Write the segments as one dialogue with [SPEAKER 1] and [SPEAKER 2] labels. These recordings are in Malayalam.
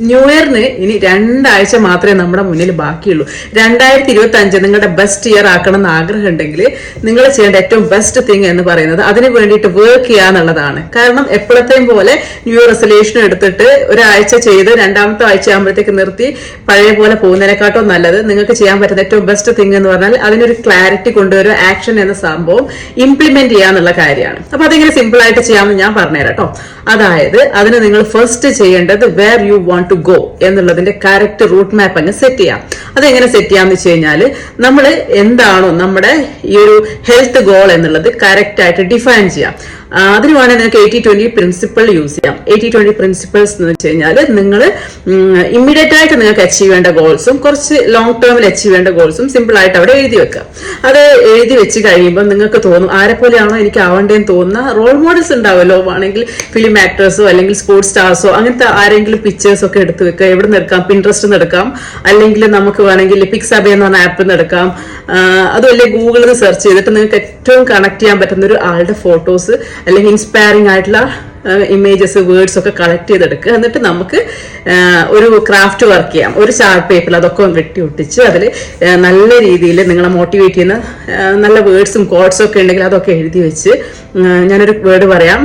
[SPEAKER 1] ന്യൂ ഇയറിന് ഇനി 2 ആഴ്ച മാത്രമേ നമ്മുടെ മുന്നിൽ ബാക്കിയുള്ളൂ. 2025 നിങ്ങളുടെ ബെസ്റ്റ് ഇയർ ആക്കണം എന്ന് ആഗ്രഹം ഉണ്ടെങ്കിൽ നിങ്ങൾ ചെയ്യേണ്ട ഏറ്റവും ബെസ്റ്റ് തിങ് എന്ന് പറയുന്നത് അതിന് വേണ്ടിയിട്ട് വർക്ക് ചെയ്യുക എന്നുള്ളതാണ്. കാരണം എപ്പോഴത്തെയും പോലെ ന്യൂ ഇയർ റെസൊല്യൂഷൻ എടുത്തിട്ട് ഒരാഴ്ച ചെയ്ത് 2ാമത്തെ ആഴ്ച ആകുമ്പോഴത്തേക്ക് നിർത്തി പഴയ പോലെ പോകുന്നതിനെക്കാട്ടോ നല്ലത് നിങ്ങൾക്ക് ചെയ്യാൻ പറ്റുന്ന ഏറ്റവും ബെസ്റ്റ് തിങ് എന്ന് പറഞ്ഞാൽ അതിനൊരു ക്ലാരിറ്റി കൊണ്ടുവരും. ആക്ഷൻ എന്ന സംഭവം ഇംപ്ലിമെന്റ് ചെയ്യാന്നുള്ള കാര്യമാണ്. അപ്പൊ അതെങ്ങനെ സിമ്പിൾ ആയിട്ട് ചെയ്യാമെന്ന് ഞാൻ പറഞ്ഞുതരാം കേട്ടോ. അതായത് അതിന് നിങ്ങൾ ഫസ്റ്റ് ചെയ്യേണ്ടത് where you want to go എന്നുള്ളതിന്റെ കറക്റ്റ് റൂട്ട് മാപ്പ് അങ്ങ് സെറ്റ് ചെയ്യാം. അതെങ്ങനെ സെറ്റ് ചെയ്യാന്ന് വെച്ച് കഴിഞ്ഞാൽ നമ്മൾ എന്താണോ നമ്മുടെ ഈ ഒരു ഹെൽത്ത് ഗോൾ എന്നുള്ളത് കറക്റ്റ് ആയിട്ട് ഡിഫൈൻ ചെയ്യാം. അതിന് വേണമെങ്കിൽ നിങ്ങൾക്ക് 80-20 പ്രിൻസിപ്പിൾ യൂസ് ചെയ്യാം. 80-20 പ്രിൻസിപ്പിൾസ് എന്ന് വെച്ച് കഴിഞ്ഞാൽ നിങ്ങൾ ഇമ്മീഡിയറ്റ് ആയിട്ട് നിങ്ങൾക്ക് അച്ചീവ് ചെയ്യേണ്ട ഗോൾസും കുറച്ച് ലോങ് ടേമിൽ അച്ചീവ് ചെയ്യേണ്ട ഗോൾസും സിമ്പിൾ ആയിട്ട് അവിടെ എഴുതി വെക്കുക. അത് എഴുതി വെച്ച് കഴിയുമ്പോൾ നിങ്ങൾക്ക് തോന്നും ആരെ പോലെയാണോ എനിക്ക് ആവേണ്ടതെന്ന് തോന്നുന്ന റോൾ മോഡൽസ് ഉണ്ടാവുമല്ലോ. ആണെങ്കിൽ ഫിലിം ആക്ടേഴ്സോ അല്ലെങ്കിൽ സ്പോർട്സ് സ്റ്റാർസോ അങ്ങനത്തെ ആരെങ്കിലും പിക്ചേഴ്സ് ഒക്കെ എടുത്ത് വെക്കുക. എവിടെ നിന്ന് എടുക്കാം? പിൻട്രസ്റ്റ് നിന്ന് എടുക്കാം, അല്ലെങ്കിൽ നമുക്ക് വേണമെങ്കിൽ പിക്സാബേ എന്ന് പറഞ്ഞ ആപ്പിൽ നിന്ന് എടുക്കാം. അതുമല്ലേ ഗൂഗിളിൽ നിന്ന് സെർച്ച് ചെയ്തിട്ട് നിങ്ങൾക്ക് ഏറ്റവും കണക്ട് ചെയ്യാൻ പറ്റുന്ന ഒരു ആളുടെ ഫോട്ടോസ് അല്ലെങ്കിൽ ഇൻസ്പയറിംഗ് ആയിട്ടുള്ള ഇമേജസ് വേർഡ്സ് ഒക്കെ കളക്ട് ചെയ്തെടുക്കുക. എന്നിട്ട് നമുക്ക് ഒരു ക്രാഫ്റ്റ് വർക്ക് ചെയ്യാം. ഒരു ചാർട്ട് പേപ്പറിൽ അതൊക്കെ വെട്ടി ഒട്ടിച്ച് അതിൽ നല്ല രീതിയിൽ നിങ്ങളെ മോട്ടിവേറ്റ് ചെയ്യുന്ന നല്ല വേർഡ്സും കോഡ്സും ഒക്കെ ഉണ്ടെങ്കിൽ അതൊക്കെ എഴുതി വെച്ച് ഞാനൊരു വേർഡ് പറയാം.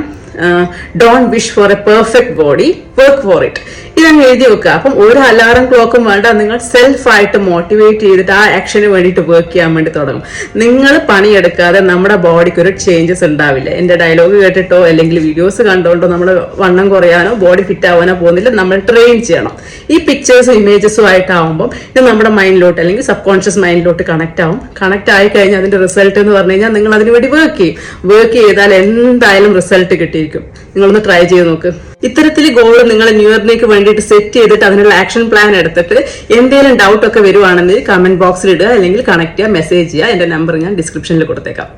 [SPEAKER 1] Don't wish four A perfect body, work for it. ഇതങ്ങ് എഴുതി വെക്കുക. അപ്പം ഒരു അലാറം ക്ലോക്കും വേണ്ട, നിങ്ങൾ സെൽഫായിട്ട് മോട്ടിവേറ്റ് ചെയ്തിട്ട് ആ ആക്ഷന് വേണ്ടിയിട്ട് വർക്ക് ചെയ്യാൻ വേണ്ടി തുടങ്ങും. നിങ്ങൾ പണിയെടുക്കാതെ നമ്മുടെ ബോഡിക്ക് ഒരു ചേഞ്ചസ് ഉണ്ടാവില്ല. എന്റെ ഡയലോഗ് കേട്ടിട്ടോ അല്ലെങ്കിൽ വീഡിയോസ് കണ്ടോണ്ടോ നമ്മൾ വണ്ണം കുറയാനോ ബോഡി ഫിറ്റ് ആവാനോ പോകുന്നില്ല. നമ്മൾ ട്രെയിൻ ചെയ്യണം. ഈ പിക്ചേഴ്സും ഇമേജസും ആയിട്ടാവുമ്പോൾ ഇത് നമ്മുടെ മൈൻഡിലോട്ട് അല്ലെങ്കിൽ സബ് കോൺഷ്യസ് മൈൻഡിലോട്ട് കണക്ട് ആവും. കണക്ട് ആയി കഴിഞ്ഞാൽ അതിന്റെ റിസൾട്ട് എന്ന് പറഞ്ഞു കഴിഞ്ഞാൽ നിങ്ങൾ അതിന് വേണ്ടി വർക്ക് ചെയ്യും. വർക്ക് ചെയ്താൽ എന്തായാലും റിസൾട്ട് കിട്ടിയിരിക്കും. നിങ്ങളൊന്ന് ട്രൈ ചെയ്ത് നോക്ക്. ഇത്തരത്തിൽ ഗോൾ നിങ്ങൾ ന്യൂ ഇയറിലേക്ക് വേണ്ടിയിട്ട് സെറ്റ് ചെയ്തിട്ട് അതിനുള്ള ആക്ഷൻ പ്ലാൻ എടുത്തിട്ട് എന്തെങ്കിലും ഡൗട്ട് ഒക്കെ വരുവാണെങ്കിൽ കമന്റ് ബോക്സിൽ ഇടുക, അല്ലെങ്കിൽ കണക്ട് ചെയ്യുക, മെസ്സേജ് ചെയ്യുക. എന്റെ നമ്പർ ഞാൻ ഡിസ്ക്രിപ്ഷനിൽ കൊടുത്തേക്കാം.